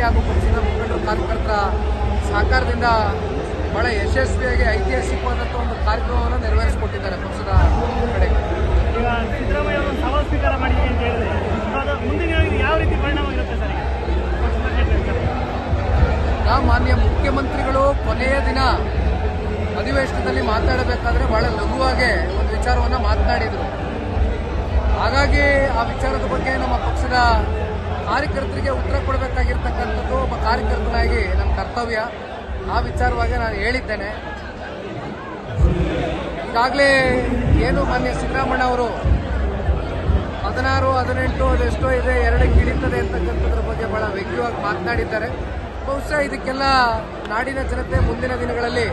ಜಿಲ್ಲೆ ಹಾಗೂ ಪಕ್ಷದ ಮುಖಂಡರು ಕಾರ್ಯಕರ್ತರ ಸಹಕಾರದಿಂದ ಬಹಳ ಯಶಸ್ವಿಯಾಗಿ ಐತಿಹಾಸಿಕವಾದಂಥ ಒಂದು ಕಾರ್ಯಕ್ರಮವನ್ನು ನೆರವೇರಿಸಿಕೊಟ್ಟಿದ್ದಾರೆ ಪಕ್ಷದ ಕಡೆಗೆ. ಈಗ ಸಿದ್ದರಾಮಯ್ಯ ಅವರು ಸವಾಲು ಸ್ವೀಕಾರ ಮಾಡಿದೆ ಅಂತ ಹೇಳಿದ್ರೆ ಮುಂದಿನ ಯಾವ ರೀತಿ ಪರಿಣಾಮ ಇರುತ್ತೆ ಸರ್? ನಾವು ಮಾನ್ಯ ಮುಖ್ಯಮಂತ್ರಿಗಳು ಕೊನೆಯ ದಿನ ಅಧಿವೇಶನದಲ್ಲಿ ಮಾತನಾಡಬೇಕಾದ್ರೆ ಬಹಳ ಲಘುವಾಗಿ ಒಂದು ವಿಚಾರವನ್ನು ಮಾತನಾಡಿದರು. ಹಾಗಾಗಿ ಆ ವಿಚಾರದ ಬಗ್ಗೆ ನಮ್ಮ ಪಕ್ಷದ ಕಾರ್ಯಕರ್ತರಿಗೆ ಉತ್ತರ ಕೊಡಬೇಕಾಗಿರ್ತಕ್ಕಂಥದ್ದು ಒಬ್ಬ ಕಾರ್ಯಕರ್ತನಾಗಿ ನನ್ನ ಕರ್ತವ್ಯ. ಆ ವಿಚಾರವಾಗಿ ನಾನು ಹೇಳಿದ್ದೇನೆ. ಈಗಾಗಲೇ ಏನು ಮಾನ್ಯ ಸಿದ್ದರಾಮಯ್ಯ ಅವರು 16, 18 ಅದೆಷ್ಟೋ ಇದೆ 2ಕ್ಕೆ ಇಳಿತದೆ ಅಂತಕ್ಕಂಥದ್ರ ಬಗ್ಗೆ ಬಹಳ ವ್ಯಂಗ್ಯವಾಗಿ ಮಾತನಾಡಿದ್ದಾರೆ. ಬಹುಶಃ ಇದಕ್ಕೆಲ್ಲ ನಾಡಿನ ಜನತೆ ಮುಂದಿನ ದಿನಗಳಲ್ಲಿ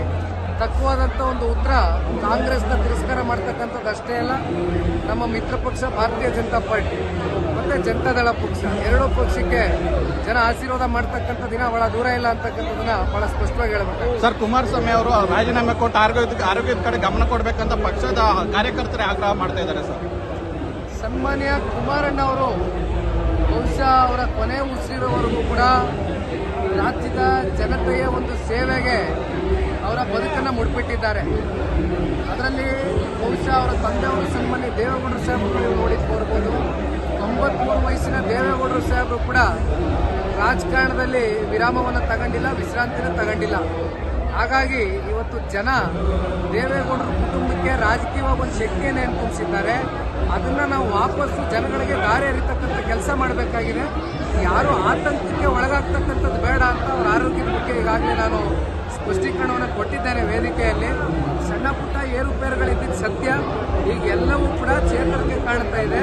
ತಕ್ಕವಾದಂಥ ಒಂದು ಉತ್ತರ ಕಾಂಗ್ರೆಸ್ನ ತಿರಸ್ಕಾರ ಮಾಡ್ತಕ್ಕಂಥದ್ದು ಅಷ್ಟೇ ಅಲ್ಲ, ನಮ್ಮ ಮಿತ್ರ ಪಕ್ಷ ಭಾರತೀಯ ಜನತಾ ಪಾರ್ಟಿ ಮತ್ತು ಜನತಾದಳ ಪಕ್ಷ ಎರಡೂ ಪಕ್ಷಕ್ಕೆ ಜನ ಆಶೀರ್ವಾದ ಮಾಡ್ತಕ್ಕಂಥ ದಿನ ಬಹಳ ದೂರ ಇಲ್ಲ ಅಂತಕ್ಕಂಥದ್ದನ್ನ ಬಹಳ ಸ್ಪಷ್ಟವಾಗಿ ಹೇಳಬೇಕು. ಸರ್, ಕುಮಾರಸ್ವಾಮಿ ಅವರು ರಾಜೀನಾಮೆ ಕೊಟ್ಟು ಆರೋಗ್ಯದ ಕಡೆ ಗಮನ ಕೊಡಬೇಕಂತ ಪಕ್ಷದ ಕಾರ್ಯಕರ್ತರೇ ಆಗ್ರಹ ಮಾಡ್ತಾ ಇದ್ದಾರೆ ಸರ್. ಸನ್ಮಾನ್ಯ ಕುಮಾರಣ್ಣ ಅವರು ಬಹುಶಃ ಅವರ ಕೊನೆ ಉಸಿರುವವರೆಗೂ ಕೂಡ ರಾಜ್ಯದ ಜನತೆಯ ಒಂದು ಸೇವೆಗೆ ಅವರ ಬದುಕನ್ನು ಮುಡಿಪಿಟ್ಟಿದ್ದಾರೆ. ಅದರಲ್ಲಿ ಬಹುಶಃ ಅವರ ತಂದೆಯವರು ಸನ್ಮಾನ್ಯ ದೇವೇಗೌಡರು ಸಾಹೇಬರು ನೋಡಿದ್ದು ಬರ್ಬೋದು. 93 ವಯಸ್ಸಿನ ದೇವೇಗೌಡರು ಸಾಹೇಬರು ಕೂಡ ರಾಜಕಾರಣದಲ್ಲಿ ವಿರಾಮವನ್ನು ತಗೊಂಡಿಲ್ಲ, ವಿಶ್ರಾಂತಿನ ತಗೊಂಡಿಲ್ಲ. ಹಾಗಾಗಿ ಇವತ್ತು ಜನ ದೇವೇಗೌಡರ ಕುಟುಂಬಕ್ಕೆ ರಾಜಕೀಯವಾಗಿ ಒಂದು ಶಕ್ತಿಯನ್ನು ತುಂಬಿಸಿದ್ದಾರೆ. ಅದನ್ನು ನಾವು ವಾಪಸ್ಸು ಜನಗಳಿಗೆ ದಾರಿ ಎರಿತಕ್ಕಂಥ ಕೆಲಸ ಮಾಡಬೇಕಾಗಿದೆ. ಯಾರು ಆತಂಕಕ್ಕೆ ಒಳಗಾಗ್ತಕ್ಕಂಥದ್ದು ಬೇಡ ಅಂತ ಅವರ ಆರೋಗ್ಯದ ಬಗ್ಗೆ ಈಗಾಗಲೇ ನಾನು ಸ್ಪಷ್ಟೀಕರಣವನ್ನು ಕೊಟ್ಟಿದ್ದೇನೆ ವೇದಿಕೆಯಲ್ಲಿ. ಸಣ್ಣ ಪುಟ್ಟ ಏರುಪೇರುಗಳಿದ್ದಿದ್ದು ಸತ್ಯ. ಈಗ ಎಲ್ಲವೂ ಕೂಡ ಚೇತರಿಕೆ ಕಾಣ್ತಾ ಇದೆ.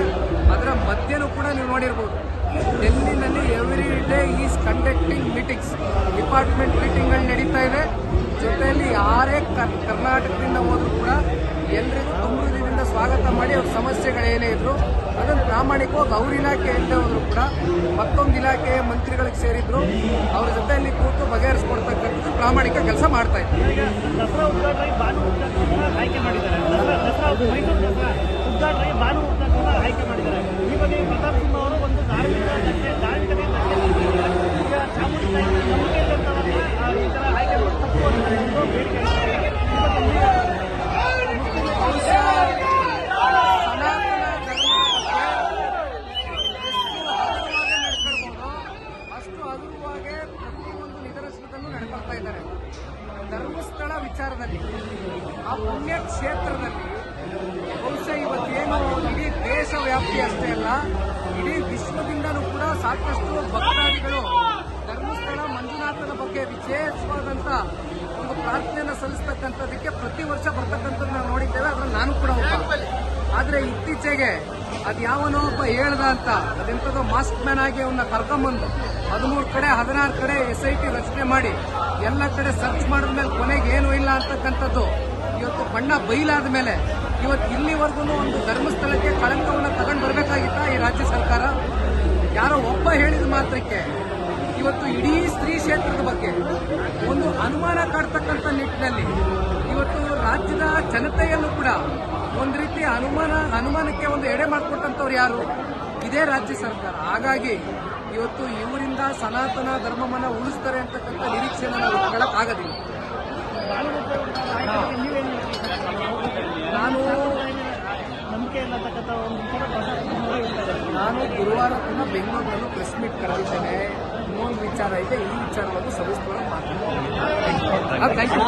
ಅದರ ಮಧ್ಯನೂ ಕೂಡ ನೀವು ನೋಡಿರ್ಬೋದು, ಡೆಲ್ಲಿನಲ್ಲಿ every day is conducting meetings, department ಮೀಟಿಂಗ್ಗಳು ನಡೀತಾ ಇದೆ. ಜೊತೆಯಲ್ಲಿ ಯಾರೇ ಕರ್ನಾಟಕದಿಂದ ಹೋದ್ರೂ ಕೂಡ ಎಲ್ಲರಿಗೂ ತುಂಬದಿಂದ ಸ್ವಾಗತ ಮಾಡಿ ಅವ್ರ ಸಮಸ್ಯೆಗಳೇನೇ ಇದ್ರು ಅದನ್ನು ಪ್ರಾಮಾಣಿಕವಾಗಿ ಅವ್ರ ಇಲಾಖೆ ಎಲ್ಲೇ ಹೋದ್ರು ಕೂಡ ಮತ್ತೊಂದು ಇಲಾಖೆಯ ಮಂತ್ರಿಗಳಿಗೆ ಸೇರಿದ್ರು ಅವ್ರ ಜೊತೆಯಲ್ಲಿ ಕೂತು ಬಗೆಹರಿಸ್ಕೊಡ್ತಕ್ಕಂಥದ್ದು ಪ್ರಾಮಾಣಿಕ ಕೆಲಸ ಮಾಡ್ತಾ ಇದ್ದಾರೆ. ದಸರಾ ಉದ್ಘಾಟನೆ ಭಾನು ಆಯ್ಕೆ ಮಾಡಿದ್ದಾರೆ. ಮೈಸೂರು ದಸರಾ ಉದ್ಘಾಟನೆ ಭಾನು ಆಯ್ಕೆ ಮಾಡಿದ್ದಾರೆ. ಈ ಬಗ್ಗೆ ಪ್ರತಾಪ್ ಸಿಂಹ ಅವರು ಒಂದು ಧಾರ್ಮಿಕತೆ ಈಗ ಚಾಮುಂಡಿ ಈ ಥರ ಆಯ್ಕೆ ಮಾಡಿ ತಪ್ಪು ಬೇಡಿಕೆ ನಡ್ಕೊಳ್ತಾ ಇದ್ದಾರೆ. ಧರ್ಮಸ್ಥಳ ವಿಚಾರದಲ್ಲಿ ಆ ಪುಣ್ಯ ಕ್ಷೇತ್ರದಲ್ಲಿ ಬಹುಶಃ ಇವತ್ತೇನು ಇಡೀ ದೇಶ ವ್ಯಾಪ್ತಿ ಅಷ್ಟೇ ಅಲ್ಲ, ಇಡೀ ವಿಶ್ವದಿಂದಲೂ ಕೂಡ ಸಾಕಷ್ಟು ಭಕ್ತಾದಿಗಳು ಧರ್ಮಸ್ಥಳ ಮಂಜುನಾಥನ ಬಗ್ಗೆ ವಿಶೇಷವಾದಂಥ ಒಂದು ಪ್ರಾರ್ಥನೆಯನ್ನು ಸಲ್ಲಿಸ್ತಕ್ಕಂಥದ್ದಕ್ಕೆ ಪ್ರತಿ ವರ್ಷ ಬರ್ತಕ್ಕಂಥದ್ದು ನಾವು ನೋಡಿದ್ದೇವೆ. ಅದರಲ್ಲಿ ನಾನು ಕೂಡ ಒಬ್ಬ. ಆದರೆ ಇತ್ತೀಚೆಗೆ ಅದು ಯಾವನೋ ಒಬ್ಬ ಹೇಳ್ದ ಅಂತ ಅದೆಂಥದೋ ಮಾಸ್ಕ್ ಮ್ಯಾನ್ ಆಗಿ ಅವನ್ನ ಕರ್ಕೊಂಬಂದು 13 ಕಡೆ 16 ಕಡೆ SIT ರಚನೆ ಮಾಡಿ ಎಲ್ಲ ಕಡೆ ಸರ್ಚ್ ಮಾಡಿದ್ಮೇಲೆ ಕೊನೆಗೆ ಏನೂ ಇಲ್ಲ ಅಂತಕ್ಕಂಥದ್ದು ಇವತ್ತು ಬಣ್ಣ ಬಯಲಾದ ಮೇಲೆ ಇವತ್ತು ಇಲ್ಲಿವರೆಗೂ ಒಂದು ಧರ್ಮಸ್ಥಳಕ್ಕೆ ಕಳಂಕವನ್ನು ತಗೊಂಡು ಬರಬೇಕಾಗಿತ್ತ ಈ ರಾಜ್ಯ ಸರ್ಕಾರ? ಯಾರೋ ಒಬ್ಬ ಹೇಳಿದ ಮಾತ್ರಕ್ಕೆ ಇವತ್ತು ಇಡೀ ಸ್ತ್ರೀ ಕ್ಷೇತ್ರದ ಬಗ್ಗೆ ಒಂದು ಅನುಮಾನ ಕಾಡ್ತಕ್ಕಂಥ ನಿಟ್ಟಿನಲ್ಲಿ ಇವತ್ತು ರಾಜ್ಯದ ಜನತೆಯಲ್ಲೂ ಕೂಡ ಒಂದು ರೀತಿ ಅನುಮಾನಕ್ಕೆ ಒಂದು ಎಡೆ ಮಾಡಿಕೊಟ್ಟಂಥವ್ರು ಯಾರು? ಇದೇ ರಾಜ್ಯ ಸರ್ಕಾರ. ಹಾಗಾಗಿ ಇವತ್ತು ಇವರಿಂದ ಸನಾತನ ಧರ್ಮವನ್ನು ಉಳಿಸ್ತಾರೆ ಅಂತಕ್ಕಂಥ ನಿರೀಕ್ಷೆಯನ್ನು ನಾವು ಇಟ್ಕೊಳ್ಳೋಕ್ಕಾಗೋದಿಲ್ಲ. ನಾನು ಗುರುವಾರ ಕೂಡ ಬೆಂಗಳೂರಿನಲ್ಲೂ ಪ್ರೆಸ್ ಮೀಟ್ ಕರೆದಿದ್ದೇನೆ. ಇನ್ನೊಂದು ವಿಚಾರ ಇದೆ, ಈ ವಿಚಾರವನ್ನು ಸವಿಸ್ತಾರವಾಗಿ ಮಾತಾಡ್ತೀನಿ.